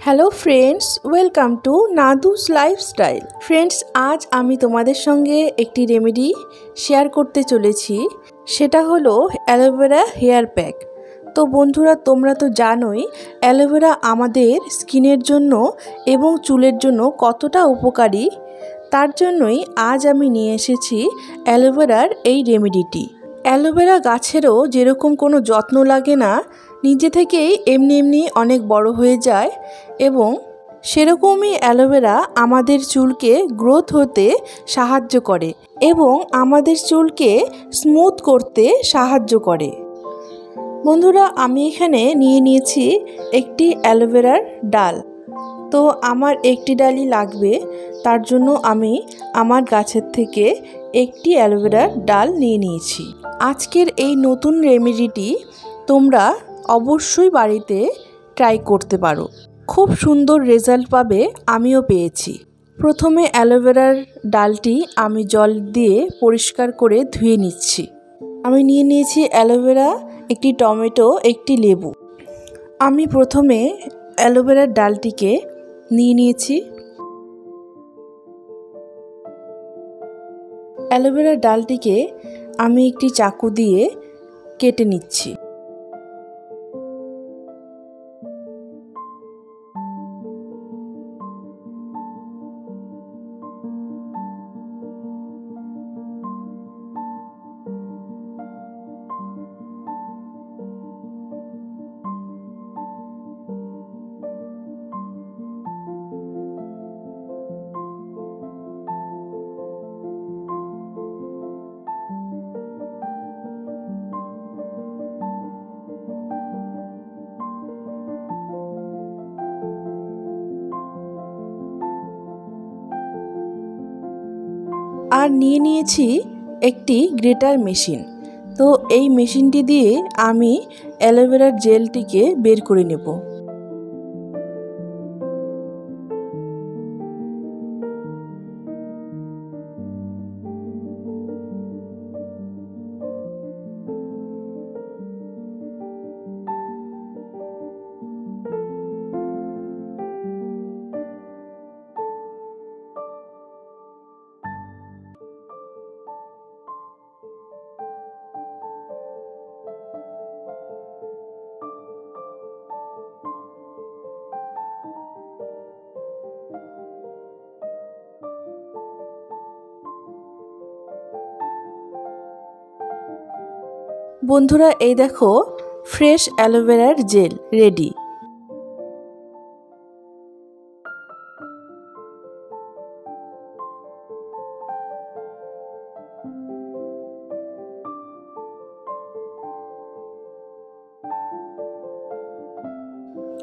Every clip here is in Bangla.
Hello friends, welcome to Nadus lifestyle. Friends, আজ আমি তোমাদের সঙ্গে একটি রেমেডি শেয়ার করতে চলেছি। সেটা হলো অ্যালোভেরা হেয়ার প্যাক। তো বন্ধুরা, তোমরা তো জানোই অ্যালোভেরা আমাদের স্কিনের জন্য এবং চুলের জন্য কতটা উপকারী। তার জন্যই আজ আমি নিয়ে এসেছি অ্যালোভেরার এই রেমেডিটি। অ্যালোভেরা গাছেরও যেরকম কোনো যত্ন লাগে না, নিজে থেকেই এমনি এমনি অনেক বড় হয়ে যায়, এবং সেরকমই অ্যালোভেরা আমাদের চুলকে গ্রোথ হতে সাহায্য করে এবং আমাদের চুলকে স্মুথ করতে সাহায্য করে। বন্ধুরা, আমি এখানে নিয়ে নিয়েছি একটি অ্যালোভেরার ডাল। তো আমার একটি ডালই লাগবে, তার জন্য আমি আমার গাছের থেকে একটি অ্যালোভেরার ডাল নিয়ে নিয়েছি। আজকের এই নতুন রেমেডিটি তোমরা অবশ্যই বাড়িতে ট্রাই করতে পারো, খুব সুন্দর রেজাল্ট পাবে। আমিও পেয়েছি। প্রথমে অ্যালোভেরার ডালটি আমি জল দিয়ে পরিষ্কার করে ধুয়ে নিচ্ছি। আমি নিয়ে নিয়েছি অ্যালোভেরা, একটি টমেটো, একটি লেবু। আমি প্রথমে অ্যালোভেরার ডালটিকে নিয়ে নিয়েছি। অ্যালোভেরার ডালটিকে আমি একটি চাকু দিয়ে কেটে নিচ্ছি। আর নিয়ে নিয়েছি একটি গ্রেটার মেশিন। তো এই মেশিনটি দিয়ে আমি অ্যালোভেরার জেলটিকে বের করে নেব। বন্ধুরা, এই দেখো, ফ্রেশ অ্যালোভেরার জেল রেডি।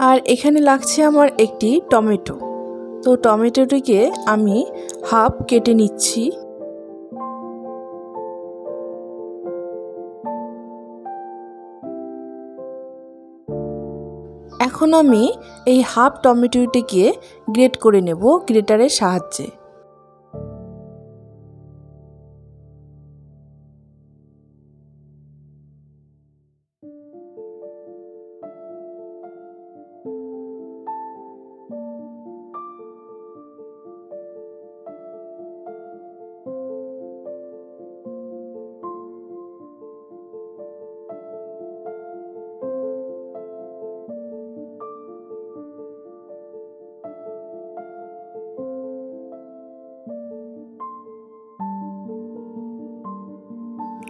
আর এখানে লাগছে আমার একটি টমেটো। তো টমেটোটিকে আমি হাফ কেটে নিচ্ছি। এখন আমি এই হাফ টমেটোটিকে গ্রেট করে নেব গ্রেটারের সাহায্যে।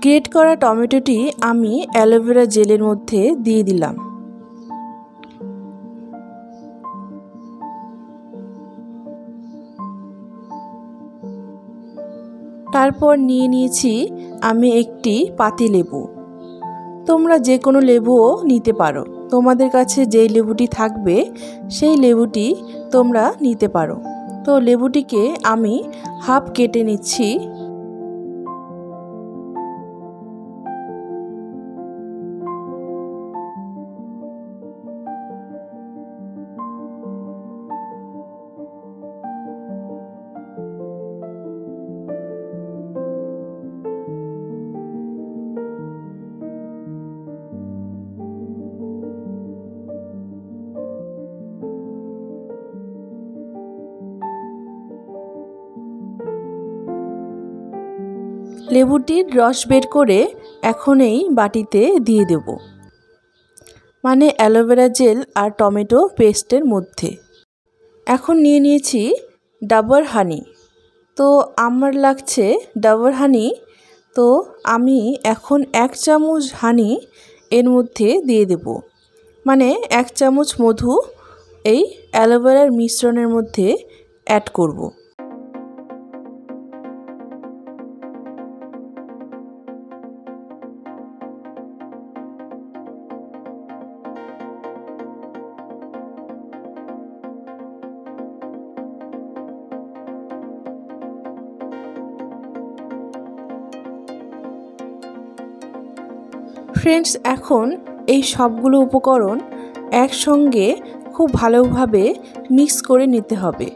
গ্রেট করা টমেটোটি আমি অ্যালোভেরা জেলের মধ্যে দিয়ে দিলাম। তারপর নিয়ে নিয়েছি আমি একটি পাতিলেবু। তোমরা যে কোনো লেবুও নিতে পারো, তোমাদের কাছে যেই লেবুটি থাকবে সেই লেবুটি তোমরা নিতে পারো। তো লেবুটিকে আমি হাফ কেটে নিচ্ছি। লেবুটির রস বের করে এখন এই বাটিতে দিয়ে দেব, মানে অ্যালোভেরা জেল আর টমেটো পেস্টের মধ্যে। এখন নিয়ে নিয়েছি ডাবর হানি। তো আমার লাগছে ডাবর হানি, তো আমি এখন 1 চামচ হানি এর মধ্যে দিয়ে দেব, মানে 1 চামচ মধু এই অ্যালোভেরার মিশ্রণের মধ্যে অ্যাড করব। ফ্রেন্ডস, এখন এই সবগুলো উপকরণ একসঙ্গে খুব ভালোভাবে মিক্স করে নিতে হবে।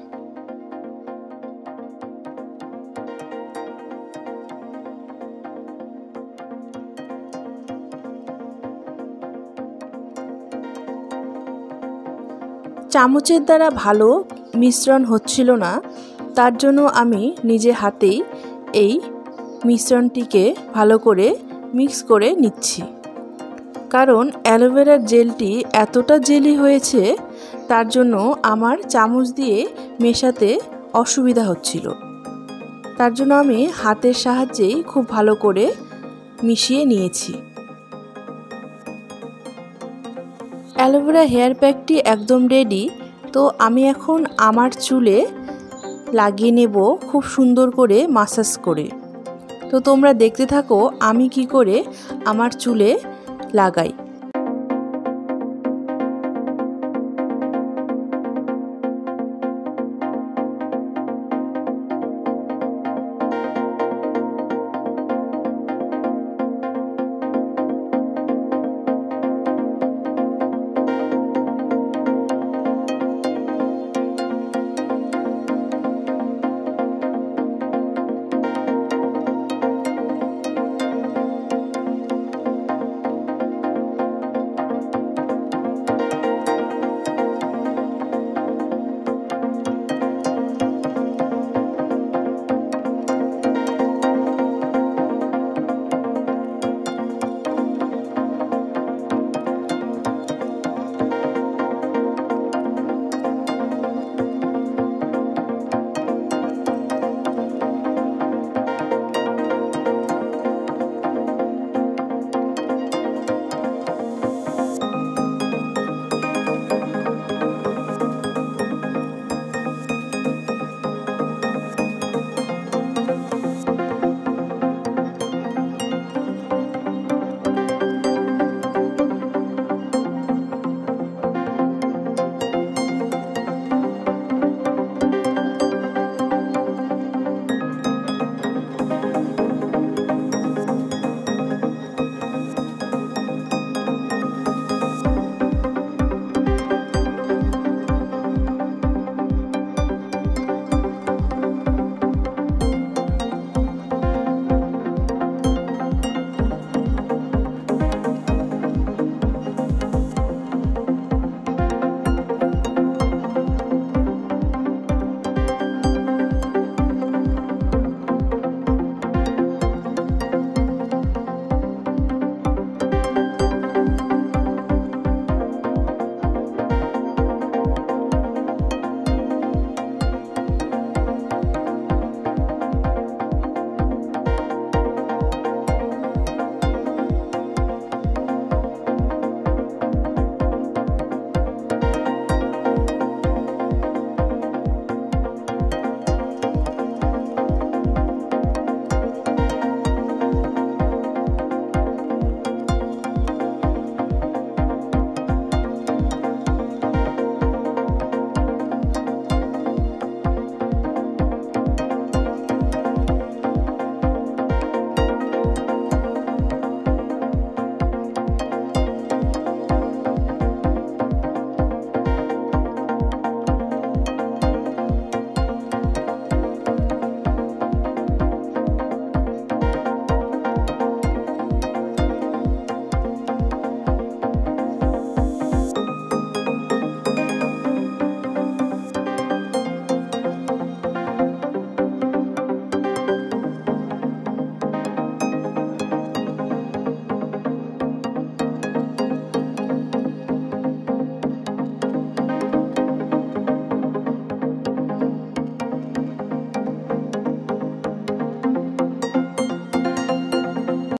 চামচের দ্বারা ভালো মিশ্রণ হচ্ছিল না, তার জন্য আমি নিজে হাতেই এই মিশ্রণটিকে ভালো করে মিক্স করে নিচ্ছি। কারণ অ্যালোভেরার জেলটি এতটা জেলি হয়েছে, তার জন্য আমার চামচ দিয়ে মেশাতে অসুবিধা হচ্ছিল। তার জন্য আমি হাতের সাহায্যেই খুব ভালো করে মিশিয়ে নিয়েছি। অ্যালোভেরা হেয়ার প্যাকটি একদম রেডি। তো আমি এখন আমার চুলে লাগিয়ে নেব খুব সুন্দর করে মাসাজ করে। তো তোমরা দেখতে থাকো আমি কি করে আমার চুলে লাগাই।